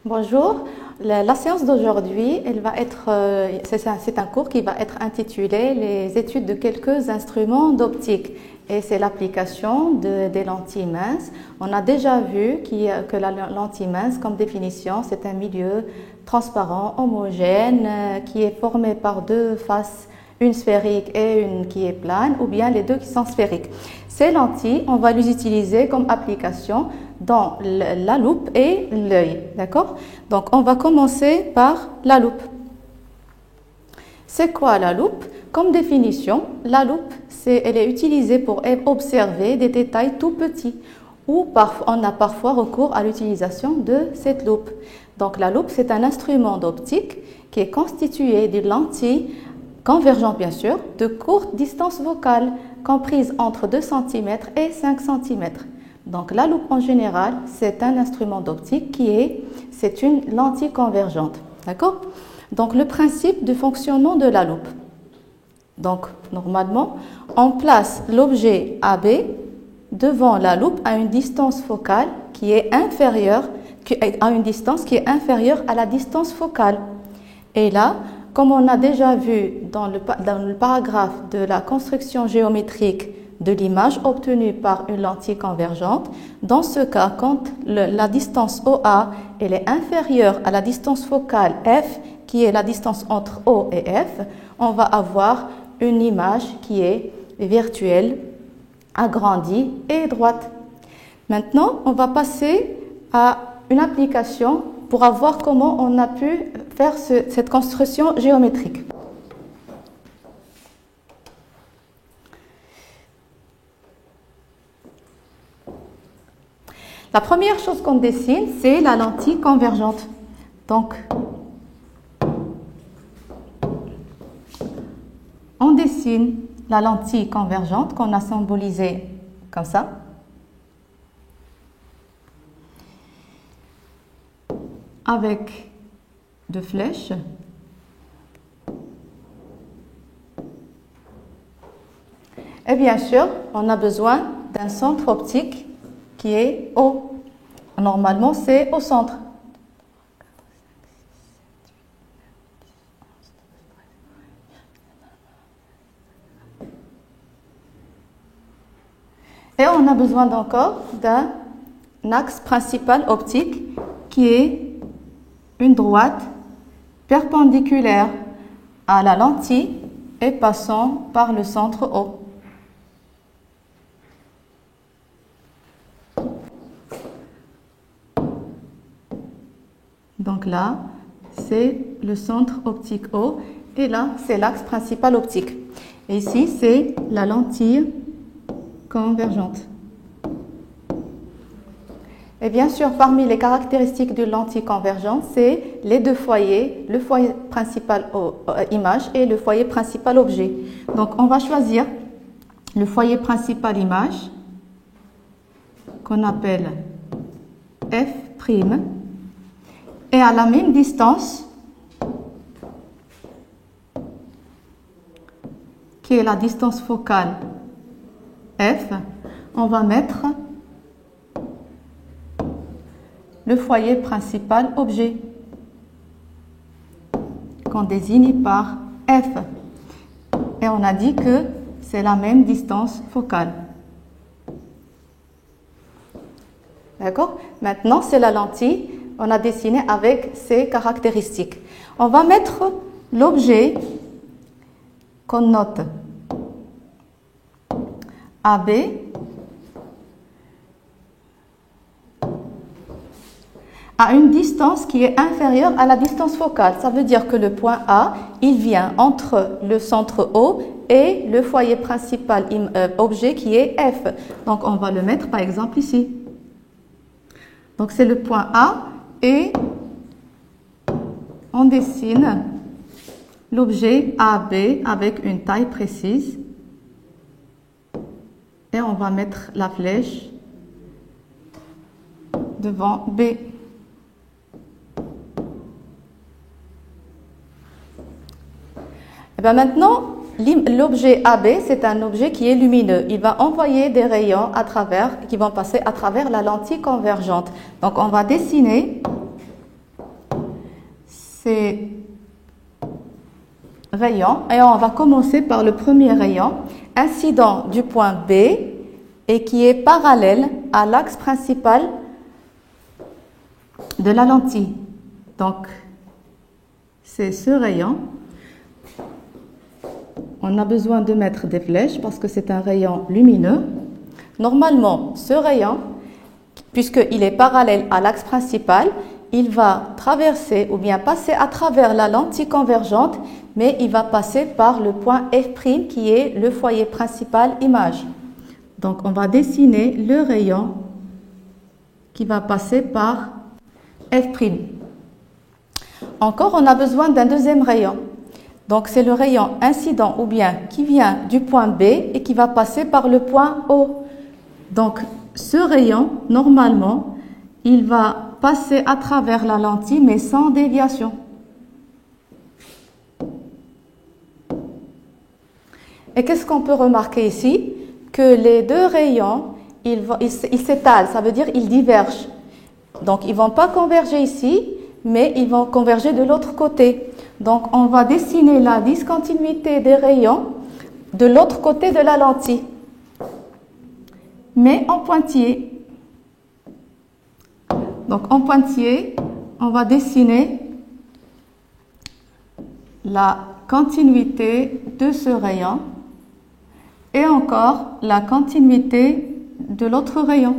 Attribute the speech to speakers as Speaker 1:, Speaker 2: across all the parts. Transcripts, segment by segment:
Speaker 1: Bonjour, la séance d'aujourd'hui, elle va être, c'est un cours qui va être intitulé Les études de quelques instruments d'optique et c'est l'application des lentilles minces. On a déjà vu que la lentille mince, comme définition, c'est un milieu transparent, homogène, qui est formé par deux faces, une sphérique et une qui est plane, ou bien les deux qui sont sphériques. Ces lentilles, on va les utiliser comme application dans la loupe et l'œil, d'accord? Donc, on va commencer par la loupe. C'est quoi la loupe? Comme définition, la loupe, elle est utilisée pour observer des détails tout petits ou on a parfois recours à l'utilisation de cette loupe. Donc, la loupe, c'est un instrument d'optique qui est constitué de lentilles convergentes, bien sûr, de courte distance vocale, comprise entre 2 cm et 5 cm. Donc, la loupe en général, c'est un instrument d'optique c'est une lentille convergente. D'accord? Donc, le principe de fonctionnement de la loupe. Donc, normalement, on place l'objet AB devant la loupe à une distance focale qui est inférieure à la distance focale. Et là, comme on a déjà vu dans le paragraphe de la construction géométrique de l'image obtenue par une lentille convergente, dans ce cas, quand la distance OA elle est inférieure à la distance focale F, qui est la distance entre O et F, on va avoir une image qui est virtuelle, agrandie et droite. Maintenant, on va passer à une application pour voir comment on a pu faire cette construction géométrique. La première chose qu'on dessine, c'est la lentille convergente. Donc, on dessine la lentille convergente qu'on a symbolisée comme ça. Avec deux flèches. Et bien sûr, on a besoin d'un centre optique qui est O. Normalement, c'est au centre. Et on a besoin encore d'un axe principal optique qui est une droite perpendiculaire à la lentille et passant par le centre O. Donc là, c'est le centre optique O et là, c'est l'axe principal optique. Et ici, c'est la lentille convergente. Et bien sûr, parmi les caractéristiques de lentille convergente, c'est les deux foyers, le foyer principal image et le foyer principal objet. Donc, on va choisir le foyer principal image qu'on appelle F'. Et à la même distance, qui est la distance focale F, on va mettre le foyer principal objet, qu'on désigne par F. Et on a dit que c'est la même distance focale. D'accord? Maintenant, c'est la lentille. On a dessiné avec ces caractéristiques. On va mettre l'objet qu'on note AB à une distance qui est inférieure à la distance focale. Ça veut dire que le point A, il vient entre le centre O et le foyer principal objet qui est F. Donc, on va le mettre par exemple ici. Donc, c'est le point A et on dessine l'objet AB avec une taille précise. Et on va mettre la flèche devant B. Et bien maintenant, l'objet AB, c'est un objet qui est lumineux. Il va envoyer des rayons qui vont passer à travers la lentille convergente. Donc, on va dessiner ces rayons et on va commencer par le premier rayon incident du point B et qui est parallèle à l'axe principal de la lentille. Donc, c'est ce rayon. On a besoin de mettre des flèches parce que c'est un rayon lumineux. Normalement, ce rayon, puisqu'il est parallèle à l'axe principal, il va traverser ou bien passer à travers la lentille convergente, mais il va passer par le point F' qui est le foyer principal image. Donc, on va dessiner le rayon qui va passer par F'. Encore, on a besoin d'un deuxième rayon. Donc, c'est le rayon incident ou bien qui vient du point B et qui va passer par le point O. Donc, ce rayon, normalement, il va passer à travers la lentille, mais sans déviation. Et qu'est-ce qu'on peut remarquer ici? Que les deux rayons, ils s'étalent, ça veut dire ils divergent. Donc, ils ne vont pas converger ici, mais ils vont converger de l'autre côté. Donc, on va dessiner la discontinuité des rayons de l'autre côté de la lentille, mais en pointillé. Donc, en pointillé, on va dessiner la continuité de ce rayon et encore la continuité de l'autre rayon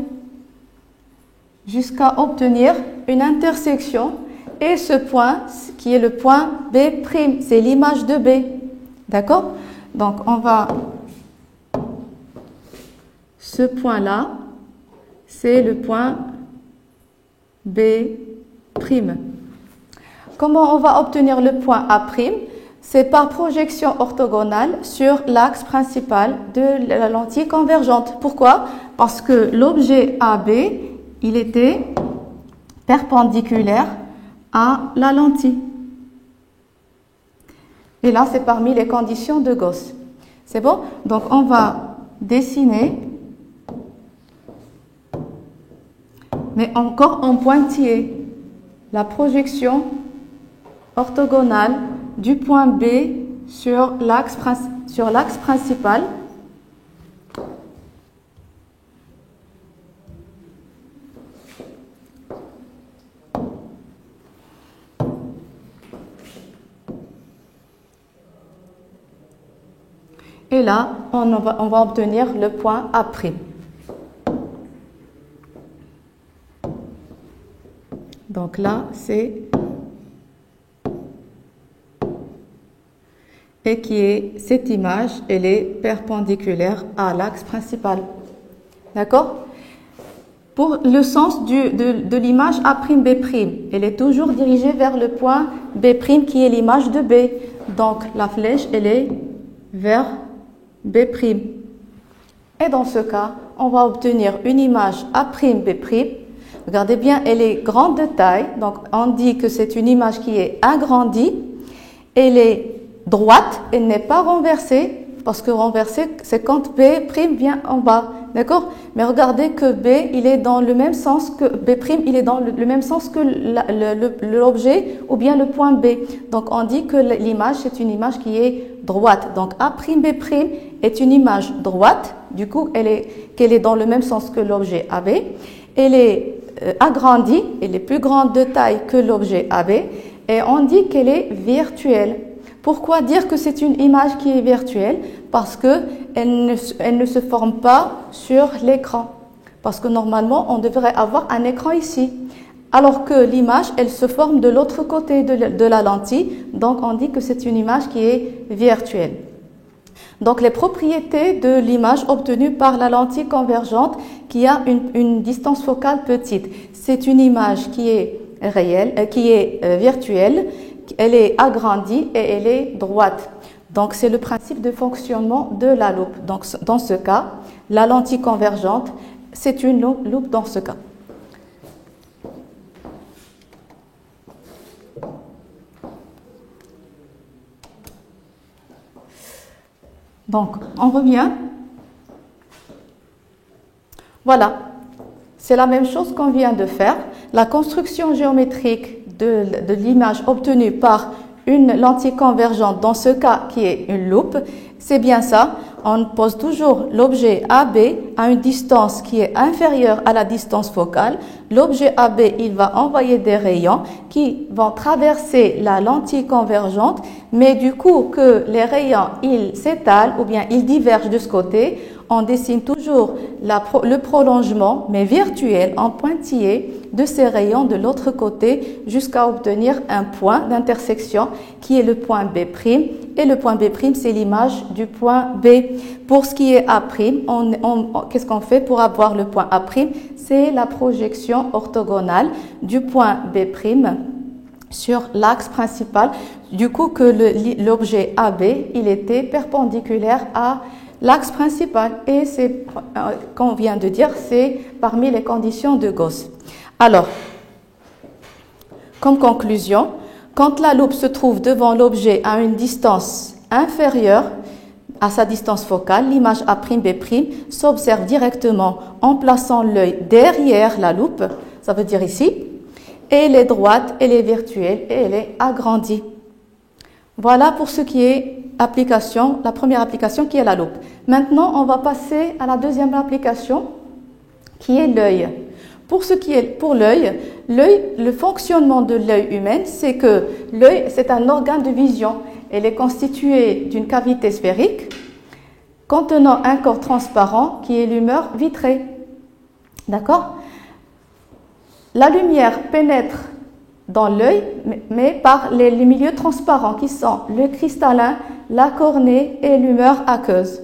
Speaker 1: jusqu'à obtenir une intersection et ce point qui est le point B', c'est l'image de B. D'accord? Donc, on va... Ce point-là, c'est le point B'. Comment on va obtenir le point A'? C'est par projection orthogonale sur l'axe principal de la lentille convergente. Pourquoi? Parce que l'objet AB, il était perpendiculaire à la lentille. Et là, c'est parmi les conditions de Gauss. C'est bon? Donc, on va dessiner, mais encore en pointillé, la projection orthogonale du point B sur l'axe principal. Et là, on va obtenir le point A'. Donc là, c'est... Et qui est cette image, elle est perpendiculaire à l'axe principal. D'accord? Pour le sens de l'image A'B', elle est toujours dirigée vers le point B' qui est l'image de B. Donc la flèche, elle est vers B'. Et dans ce cas, on va obtenir une image A'B'. Regardez bien, elle est grande de taille. Donc on dit que c'est une image qui est agrandie. Elle est droite, elle n'est pas renversée, parce que renversée, c'est quand B' vient en bas, d'accord? Mais regardez que B, il est dans le même sens que B', il est dans le même sens que l'objet ou bien le point B. Donc, on dit que l'image, c'est une image qui est droite. Donc, A'B' est une image droite, du coup, qu'elle est dans le même sens que l'objet AB. Elle est agrandie, elle est plus grande de taille que l'objet AB, et on dit qu'elle est virtuelle. Pourquoi dire que c'est une image qui est virtuelle? Parce qu'elle ne se forme pas sur l'écran. Parce que normalement, on devrait avoir un écran ici. Alors que l'image, elle se forme de l'autre côté de la lentille. Donc, on dit que c'est une image qui est virtuelle. Donc, les propriétés de l'image obtenue par la lentille convergente qui a une distance focale petite. C'est une image qui est réelle, qui est virtuelle. Elle est agrandie et elle est droite. Donc, c'est le principe de fonctionnement de la loupe. Donc, dans ce cas, la lentille convergente, c'est une loupe dans ce cas. Donc, on revient. Voilà. C'est la même chose qu'on vient de faire. La construction géométrique de l'image obtenue par une lentille convergente, dans ce cas qui est une loupe, c'est bien ça. On pose toujours l'objet AB à une distance qui est inférieure à la distance focale. L'objet AB, il va envoyer des rayons qui vont traverser la lentille convergente, mais du coup que les rayons, ils s'étalent ou bien ils divergent de ce côté, on dessine toujours le prolongement, mais virtuel, en pointillé, de ces rayons de l'autre côté jusqu'à obtenir un point d'intersection qui est le point B'. Et le point B', c'est l'image du point B. Pour ce qui est A', qu'est-ce qu'on fait pour avoir le point A'? C'est la projection orthogonale du point B' sur l'axe principal. Du coup, que l'objet AB, il était perpendiculaire à l'axe principal. Et c'est, qu'on vient de dire, c'est parmi les conditions de Gauss. Alors, comme conclusion, quand la loupe se trouve devant l'objet à une distance inférieure à sa distance focale, l'image A'B' s'observe directement en plaçant l'œil derrière la loupe, ça veut dire ici, et elle est droite, elle est virtuelle et elle est agrandie. Voilà pour ce qui est application, la première application qui est la loupe. Maintenant, on va passer à la deuxième application qui est l'œil. Pour l'œil, le fonctionnement de l'œil humain, c'est que l'œil, c'est un organe de vision. Elle est constituée d'une cavité sphérique contenant un corps transparent qui est l'humeur vitrée. D'accord? La lumière pénètre dans l'œil, mais par les milieux transparents qui sont le cristallin, la cornée et l'humeur aqueuse,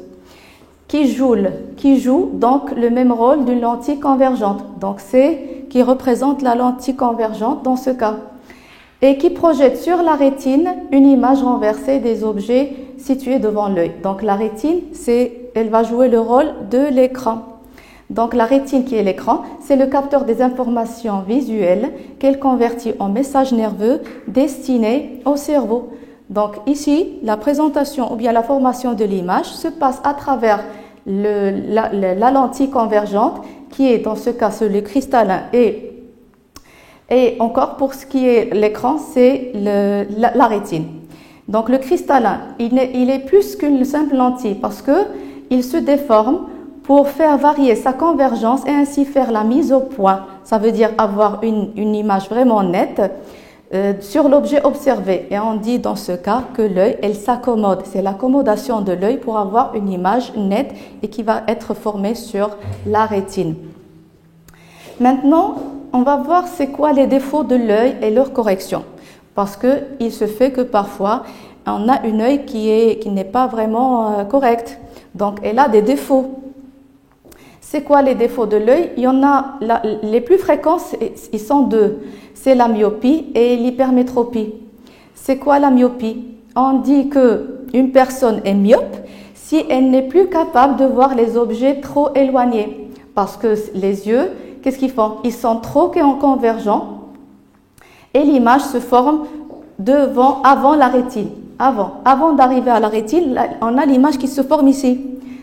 Speaker 1: qui joue donc le même rôle d'une lentille convergente. Donc c'est qui représente la lentille convergente dans ce cas, et qui projette sur la rétine une image renversée des objets situés devant l'œil. Donc la rétine, elle va jouer le rôle de l'écran. Donc la rétine qui est l'écran, c'est le capteur des informations visuelles qu'elle convertit en messages nerveux destinés au cerveau. Donc ici, la présentation ou bien la formation de l'image se passe à travers la lentille convergente qui est dans ce cas le cristallin et encore pour ce qui est l'écran, c'est la rétine. Donc le cristallin, il est plus qu'une simple lentille parce que il se déforme pour faire varier sa convergence et ainsi faire la mise au point. Ça veut dire avoir une image vraiment nette sur l'objet observé. Et on dit dans ce cas que l'œil, elle s'accommode. C'est l'accommodation de l'œil pour avoir une image nette et qui va être formée sur la rétine. Maintenant, on va voir c'est quoi les défauts de l'œil et leur correction. Parce qu'il se fait que parfois, on a un œil qui n'est pas vraiment correct. Donc, elle a des défauts. C'est quoi les défauts de l'œil? Il y en a, les plus fréquents, ils sont deux. C'est la myopie et l'hypermétropie. C'est quoi la myopie? On dit qu'une personne est myope si elle n'est plus capable de voir les objets trop éloignés. Parce que les yeux, qu'est-ce qu'ils font? Ils sont trop convergents et l'image se forme avant la rétine. Avant d'arriver à la rétine, on a l'image qui se forme ici.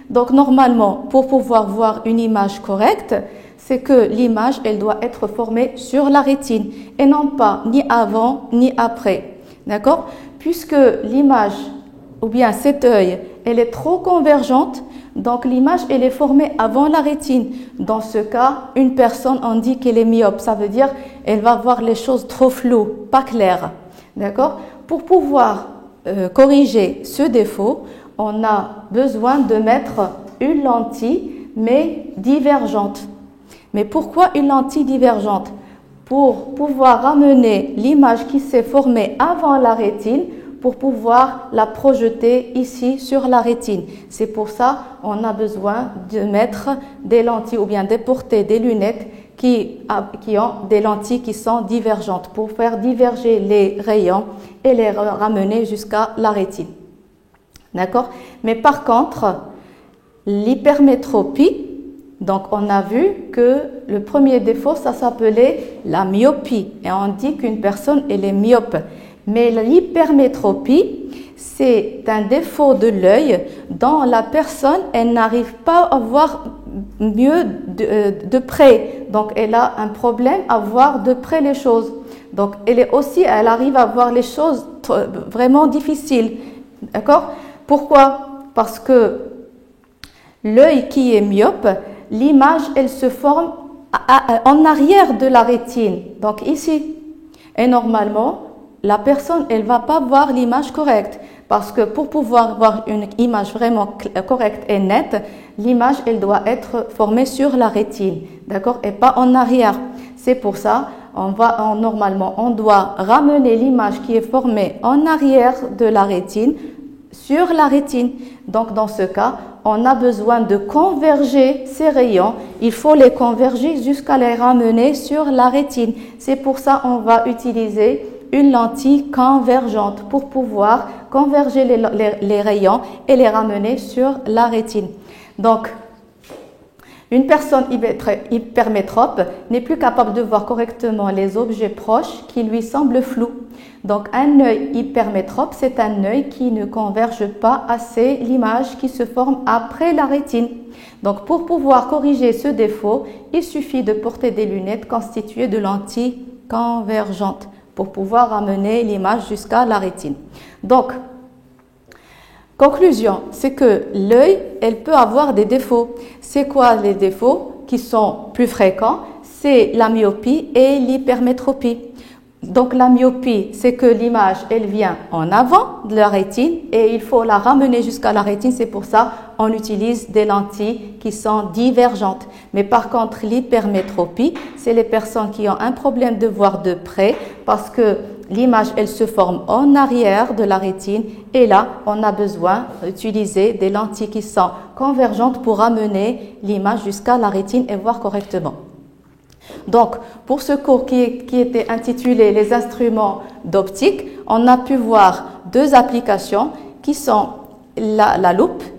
Speaker 1: Donc normalement, pour pouvoir voir une image correcte, c'est que l'image, elle doit être formée sur la rétine et non pas ni avant ni après. D'accord? Puisque l'image, ou bien cet œil, elle est trop convergente, donc l'image, elle est formée avant la rétine. Dans ce cas, une personne, on dit qu'elle est myope. Ça veut dire elle va voir les choses trop floues, pas claires. D'accord? Pour pouvoir corriger ce défaut, on a besoin de mettre une lentille, mais divergente. Mais pourquoi une lentille divergente? Pour pouvoir ramener l'image qui s'est formée avant la rétine, pour pouvoir la projeter ici sur la rétine. C'est pour ça qu'on a besoin de mettre des lentilles ou bien de porter des lunettes qui ont des lentilles qui sont divergentes pour faire diverger les rayons et les ramener jusqu'à la rétine. D'accord? Mais par contre, l'hypermétropie, donc on a vu que le premier défaut, ça s'appelait la myopie. Et on dit qu'une personne, elle est myope. Mais l'hypermétropie, c'est un défaut de l'œil dont la personne, elle n'arrive pas à voir mieux de près. Donc, elle a un problème à voir de près les choses. Donc, elle arrive à voir les choses vraiment difficiles. D'accord? Pourquoi? Parce que l'œil qui est myope, l'image, elle se forme en arrière de la rétine. Donc, ici. Et normalement, la personne, elle ne va pas voir l'image correcte. Parce que pour pouvoir voir une image vraiment correcte et nette, l'image, elle doit être formée sur la rétine, d'accord, et pas en arrière. C'est pour ça, normalement, on doit ramener l'image qui est formée en arrière de la rétine sur la rétine. Donc, dans ce cas, on a besoin de converger ces rayons. Il faut les converger jusqu'à les ramener sur la rétine. C'est pour ça qu'on va utiliser une lentille convergente pour pouvoir converger les rayons et les ramener sur la rétine. Donc, une personne hypermétrope n'est plus capable de voir correctement les objets proches qui lui semblent flous. Donc, un œil hypermétrope, c'est un œil qui ne converge pas assez l'image qui se forme après la rétine. Donc, pour pouvoir corriger ce défaut, il suffit de porter des lunettes constituées de lentilles convergentes pour pouvoir ramener l'image jusqu'à la rétine. Donc, conclusion, c'est que l'œil, elle peut avoir des défauts. C'est quoi les défauts qui sont plus fréquents? C'est la myopie et l'hypermétropie. Donc, la myopie, c'est que l'image, elle vient en avant de la rétine et il faut la ramener jusqu'à la rétine. C'est pour ça qu'on utilise des lentilles qui sont divergentes. Mais par contre, l'hypermétropie, c'est les personnes qui ont un problème de voir de près parce que l'image, elle se forme en arrière de la rétine et là, on a besoin d'utiliser des lentilles qui sont convergentes pour ramener l'image jusqu'à la rétine et voir correctement. Donc, pour ce cours qui était intitulé « Les instruments d'optique », on a pu voir deux applications qui sont la loupe